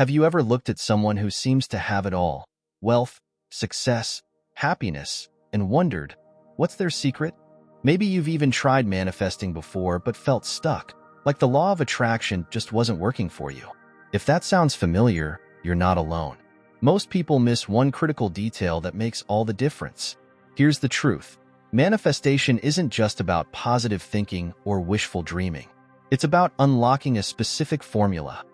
Have you ever looked at someone who seems to have it all? Wealth, success, happiness, and wondered, what's their secret? Maybe you've even tried manifesting before but felt stuck, like the law of attraction just wasn't working for you. If that sounds familiar, you're not alone. Most people miss one critical detail that makes all the difference. Here's the truth. Manifestation isn't just about positive thinking or wishful dreaming. It's about unlocking a specific formula,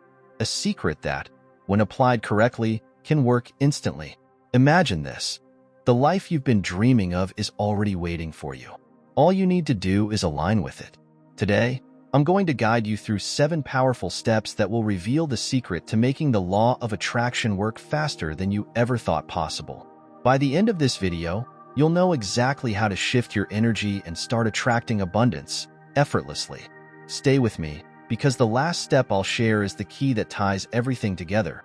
a secret that, when applied correctly, can work instantly. Imagine this. The life you've been dreaming of is already waiting for you. All you need to do is align with it. Today, I'm going to guide you through 7 powerful steps that will reveal the secret to making the law of attraction work faster than you ever thought possible. By the end of this video, you'll know exactly how to shift your energy and start attracting abundance effortlessly. Stay with me, because the last step I'll share is the key that ties everything together,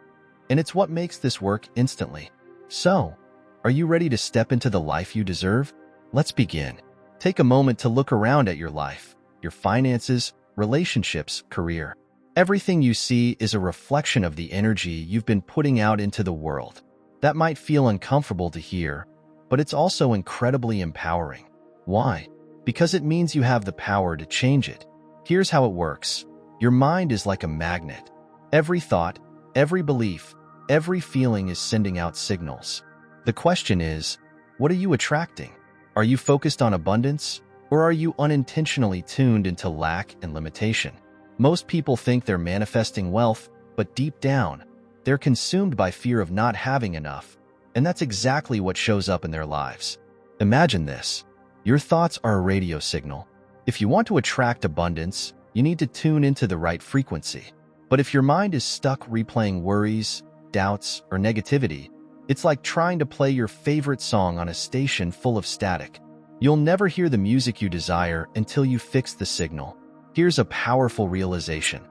and it's what makes this work instantly. So, are you ready to step into the life you deserve? Let's begin. Take a moment to look around at your life, your finances, relationships, career. Everything you see is a reflection of the energy you've been putting out into the world. That might feel uncomfortable to hear, but it's also incredibly empowering. Why? Because it means you have the power to change it. Here's how it works. Your mind is like a magnet. Every thought, every belief, every feeling is sending out signals. The question is, what are you attracting? Are you focused on abundance, or are you unintentionally tuned into lack and limitation? Most people think they're manifesting wealth, but deep down, they're consumed by fear of not having enough, and that's exactly what shows up in their lives. Imagine this. Your thoughts are a radio signal. If you want to attract abundance, you need to tune into the right frequency. But if your mind is stuck replaying worries, doubts, or negativity, it's like trying to play your favorite song on a station full of static. You'll never hear the music you desire until you fix the signal. Here's a powerful realization.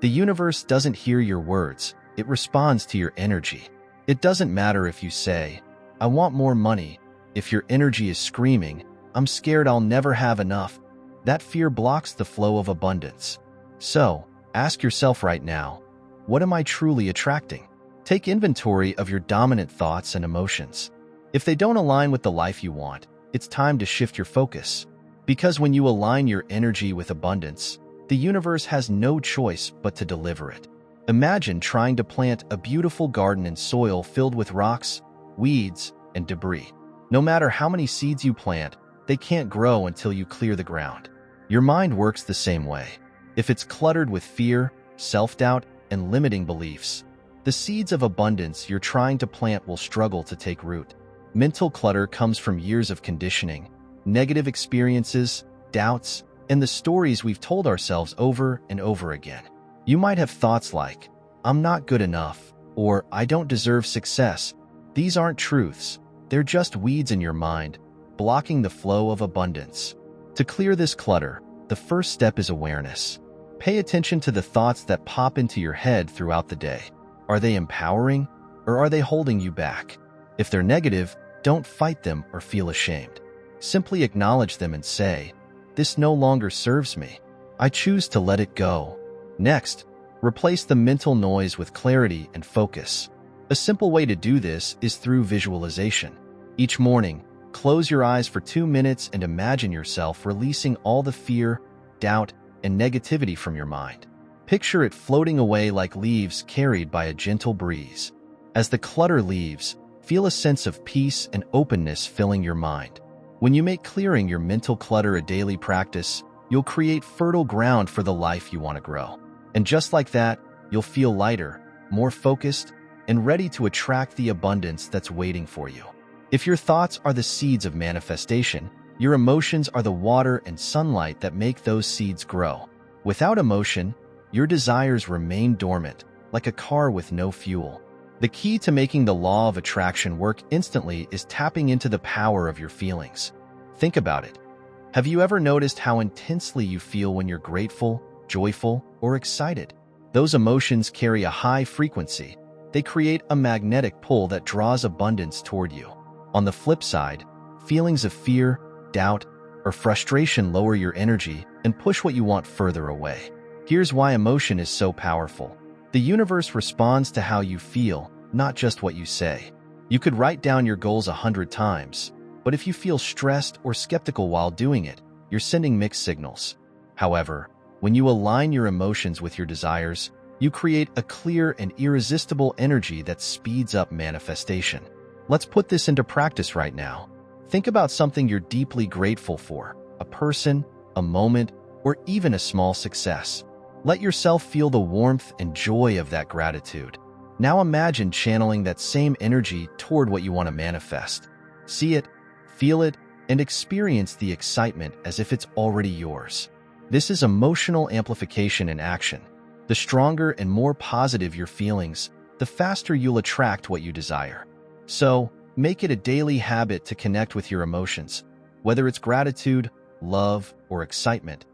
The universe doesn't hear your words, it responds to your energy. It doesn't matter if you say, "I want more money." If your energy is screaming, "I'm scared I'll never have enough," that fear blocks the flow of abundance. So, ask yourself right now, what am I truly attracting? Take inventory of your dominant thoughts and emotions. If they don't align with the life you want, it's time to shift your focus. Because when you align your energy with abundance, the universe has no choice but to deliver it. Imagine trying to plant a beautiful garden in soil filled with rocks, weeds, and debris. No matter how many seeds you plant, they can't grow until you clear the ground. Your mind works the same way. If it's cluttered with fear, self-doubt, and limiting beliefs, the seeds of abundance you're trying to plant will struggle to take root. Mental clutter comes from years of conditioning, negative experiences, doubts, and the stories we've told ourselves over and over again. You might have thoughts like, "I'm not good enough," or "I don't deserve success." These aren't truths. They're just weeds in your mind, blocking the flow of abundance. To clear this clutter, the first step is awareness. Pay attention to the thoughts that pop into your head throughout the day. Are they empowering, or are they holding you back? If they're negative, don't fight them or feel ashamed. Simply acknowledge them and say, "This no longer serves me. I choose to let it go." Next, replace the mental noise with clarity and focus. A simple way to do this is through visualization. Each morning, close your eyes for 2 minutes and imagine yourself releasing all the fear, doubt, and negativity from your mind. Picture it floating away like leaves carried by a gentle breeze. As the clutter leaves, feel a sense of peace and openness filling your mind. When you make clearing your mental clutter a daily practice, you'll create fertile ground for the life you want to grow. And just like that, you'll feel lighter, more focused, and ready to attract the abundance that's waiting for you. If your thoughts are the seeds of manifestation, your emotions are the water and sunlight that make those seeds grow. Without emotion, your desires remain dormant, like a car with no fuel. The key to making the law of attraction work instantly is tapping into the power of your feelings. Think about it. Have you ever noticed how intensely you feel when you're grateful, joyful, or excited? Those emotions carry a high frequency. They create a magnetic pull that draws abundance toward you. On the flip side, feelings of fear, doubt, or frustration lower your energy and push what you want further away. Here's why emotion is so powerful. The universe responds to how you feel, not just what you say. You could write down your goals 100 times, but if you feel stressed or skeptical while doing it, you're sending mixed signals. However, when you align your emotions with your desires, you create a clear and irresistible energy that speeds up manifestation. Let's put this into practice right now. Think about something you're deeply grateful for, a person, a moment, or even a small success. Let yourself feel the warmth and joy of that gratitude. Now imagine channeling that same energy toward what you want to manifest. See it, feel it, and experience the excitement as if it's already yours. This is emotional amplification in action. The stronger and more positive your feelings, the faster you'll attract what you desire. So, make it a daily habit to connect with your emotions, whether it's gratitude, love, or excitement,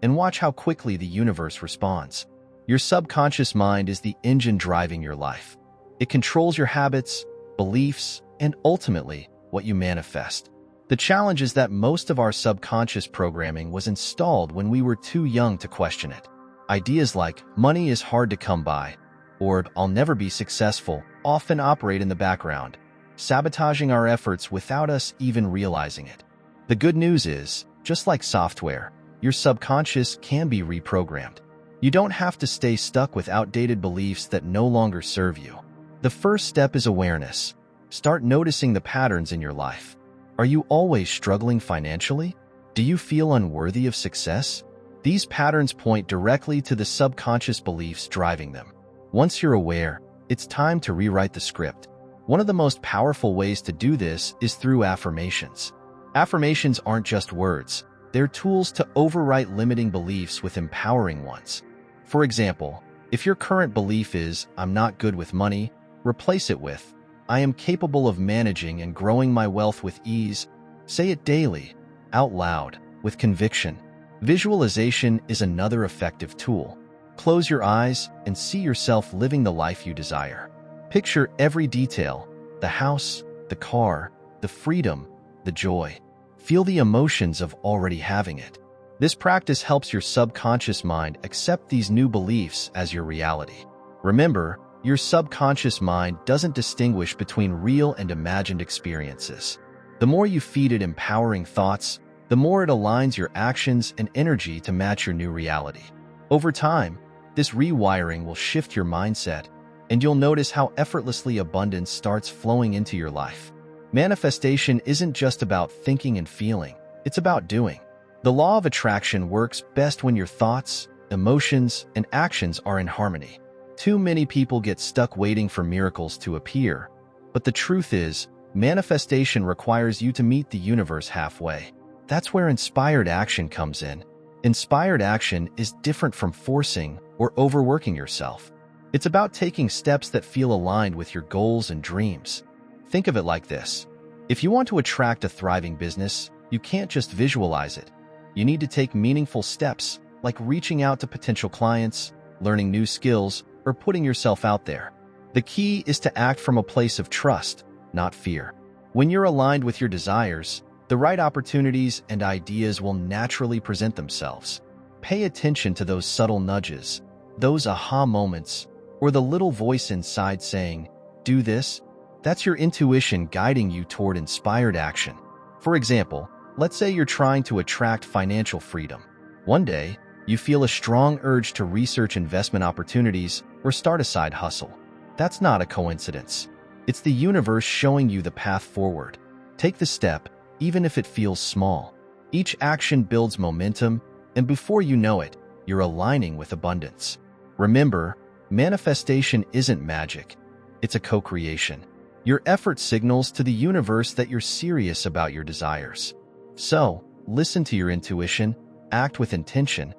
and watch how quickly the universe responds. Your subconscious mind is the engine driving your life. It controls your habits, beliefs, and ultimately, what you manifest. The challenge is that most of our subconscious programming was installed when we were too young to question it. Ideas like, money is hard to come by, or I'll never be successful, often operate in the background, sabotaging our efforts without us even realizing it. The good news is, just like software, your subconscious can be reprogrammed. You don't have to stay stuck with outdated beliefs that no longer serve you. The first step is awareness. Start noticing the patterns in your life. Are you always struggling financially? Do you feel unworthy of success? These patterns point directly to the subconscious beliefs driving them. Once you're aware, it's time to rewrite the script. One of the most powerful ways to do this is through affirmations. Affirmations aren't just words. They're tools to overwrite limiting beliefs with empowering ones. For example, if your current belief is, I'm not good with money, replace it with, I am capable of managing and growing my wealth with ease. Say it daily, out loud, with conviction. Visualization is another effective tool. Close your eyes and see yourself living the life you desire. Picture every detail, the house, the car, the freedom, the joy. Feel the emotions of already having it. This practice helps your subconscious mind accept these new beliefs as your reality. Remember, your subconscious mind doesn't distinguish between real and imagined experiences. The more you feed it empowering thoughts, the more it aligns your actions and energy to match your new reality. Over time, this rewiring will shift your mindset, and you'll notice how effortlessly abundance starts flowing into your life. Manifestation isn't just about thinking and feeling, it's about doing. The law of attraction works best when your thoughts, emotions, and actions are in harmony. Too many people get stuck waiting for miracles to appear, but the truth is, manifestation requires you to meet the universe halfway. That's where inspired action comes in. Inspired action is different from forcing or overworking yourself. It's about taking steps that feel aligned with your goals and dreams. Think of it like this. If you want to attract a thriving business, you can't just visualize it. You need to take meaningful steps, like reaching out to potential clients, learning new skills, or putting yourself out there. The key is to act from a place of trust, not fear. When you're aligned with your desires, the right opportunities and ideas will naturally present themselves. Pay attention to those subtle nudges, those aha moments, or the little voice inside saying, do this. That's your intuition guiding you toward inspired action. For example, let's say you're trying to attract financial freedom. One day, you feel a strong urge to research investment opportunities or start a side hustle. That's not a coincidence. It's the universe showing you the path forward. Take the step, even if it feels small. Each action builds momentum, and before you know it, you're aligning with abundance. Remember, manifestation isn't magic. It's a co-creation. Your effort signals to the universe that you're serious about your desires. So, listen to your intuition, act with intention,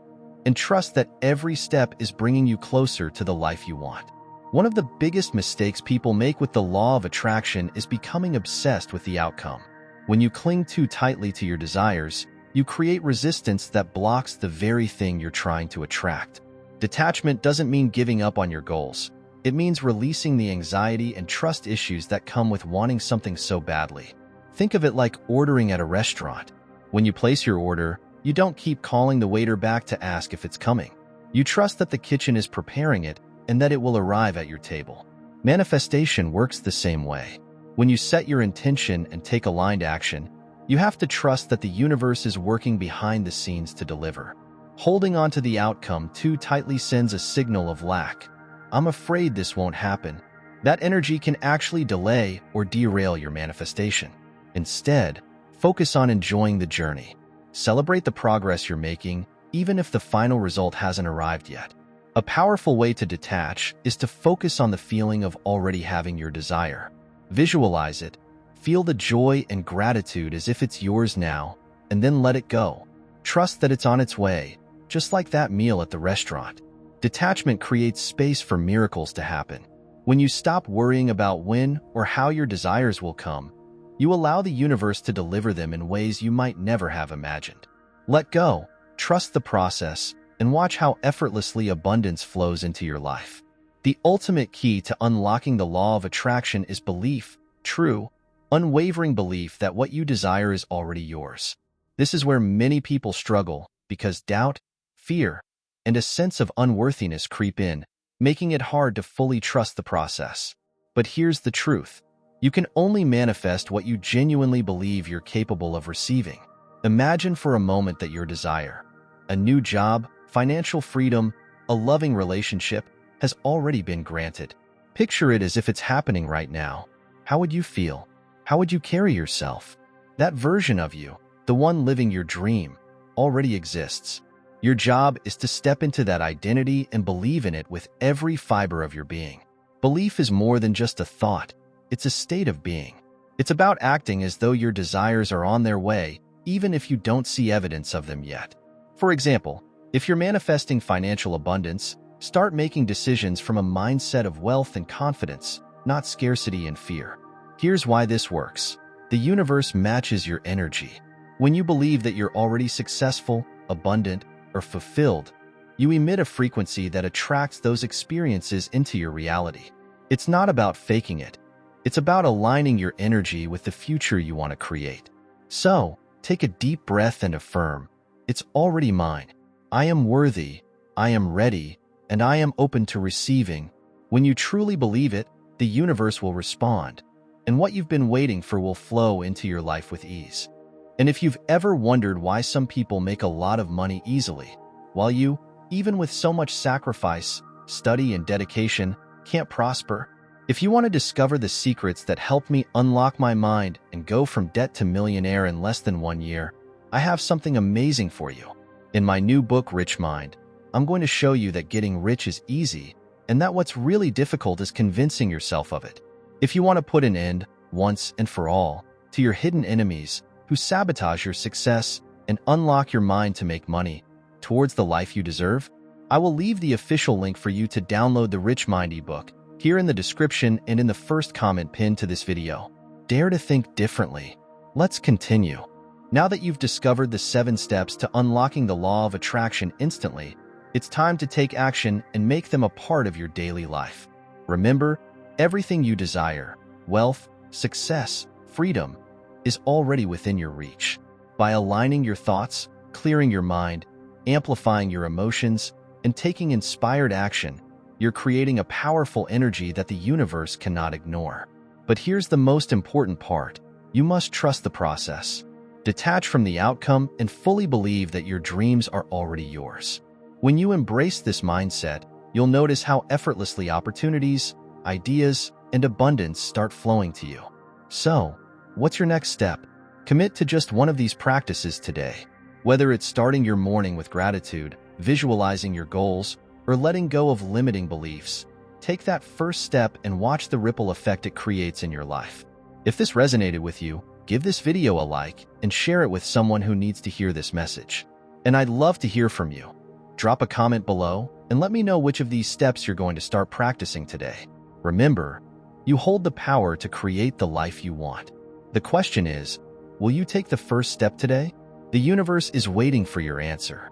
and trust that every step is bringing you closer to the life you want. One of the biggest mistakes people make with the law of attraction is becoming obsessed with the outcome. When you cling too tightly to your desires, you create resistance that blocks the very thing you're trying to attract. Detachment doesn't mean giving up on your goals. It means releasing the anxiety and trust issues that come with wanting something so badly. Think of it like ordering at a restaurant. When you place your order, you don't keep calling the waiter back to ask if it's coming. You trust that the kitchen is preparing it, and that it will arrive at your table. Manifestation works the same way. When you set your intention and take aligned action, you have to trust that the universe is working behind the scenes to deliver. Holding on to the outcome too tightly sends a signal of lack. "I'm afraid this won't happen." That energy can actually delay or derail your manifestation. Instead, focus on enjoying the journey. Celebrate the progress you're making, even if the final result hasn't arrived yet. A powerful way to detach is to focus on the feeling of already having your desire. Visualize it, feel the joy and gratitude as if it's yours now, and then let it go. Trust that it's on its way, just like that meal at the restaurant. Detachment creates space for miracles to happen. When you stop worrying about when or how your desires will come, you allow the universe to deliver them in ways you might never have imagined. Let go, trust the process, and watch how effortlessly abundance flows into your life. The ultimate key to unlocking the law of attraction is belief, true, unwavering belief that what you desire is already yours. This is where many people struggle because doubt, fear, and a sense of unworthiness creep in, making it hard to fully trust the process. But here's the truth. You can only manifest what you genuinely believe you're capable of receiving. Imagine for a moment that your desire, a new job, financial freedom, a loving relationship, has already been granted. Picture it as if it's happening right now. How would you feel? How would you carry yourself? That version of you, the one living your dream, already exists. Your job is to step into that identity and believe in it with every fiber of your being. Belief is more than just a thought. It's a state of being. It's about acting as though your desires are on their way, even if you don't see evidence of them yet. For example, if you're manifesting financial abundance, start making decisions from a mindset of wealth and confidence, not scarcity and fear. Here's why this works. The universe matches your energy. When you believe that you're already successful, abundant, or fulfilled, you emit a frequency that attracts those experiences into your reality. It's not about faking it. It's about aligning your energy with the future you want to create. So, take a deep breath and affirm, "It's already mine. I am worthy, I am ready, and I am open to receiving." When you truly believe it, the universe will respond, and what you've been waiting for will flow into your life with ease. And if you've ever wondered why some people make a lot of money easily, while you, even with so much sacrifice, study, and dedication, can't prosper, if you want to discover the secrets that helped me unlock my mind and go from debt to millionaire in less than 1 year, I have something amazing for you. In my new book, Rich Mind, I'm going to show you that getting rich is easy and that what's really difficult is convincing yourself of it. If you want to put an end, once and for all, to your hidden enemies who sabotage your success and unlock your mind to make money towards the life you deserve, I will leave the official link for you to download the Rich Mind ebook here in the description and in the first comment pinned to this video. Dare to think differently. Let's continue. Now that you've discovered the 7 steps to unlocking the law of attraction instantly, it's time to take action and make them a part of your daily life. Remember, everything you desire, wealth, success, freedom, is already within your reach. By aligning your thoughts, clearing your mind, amplifying your emotions, and taking inspired action, you're creating a powerful energy that the universe cannot ignore. But here's the most important part. You must trust the process. Detach from the outcome and fully believe that your dreams are already yours. When you embrace this mindset, you'll notice how effortlessly opportunities, ideas, and abundance start flowing to you. So, what's your next step? Commit to just one of these practices today. Whether it's starting your morning with gratitude, visualizing your goals, or letting go of limiting beliefs, take that first step and watch the ripple effect it creates in your life. If this resonated with you, give this video a like and share it with someone who needs to hear this message. And I'd love to hear from you. Drop a comment below and let me know which of these steps you're going to start practicing today. Remember, you hold the power to create the life you want. The question is, will you take the first step today? The universe is waiting for your answer.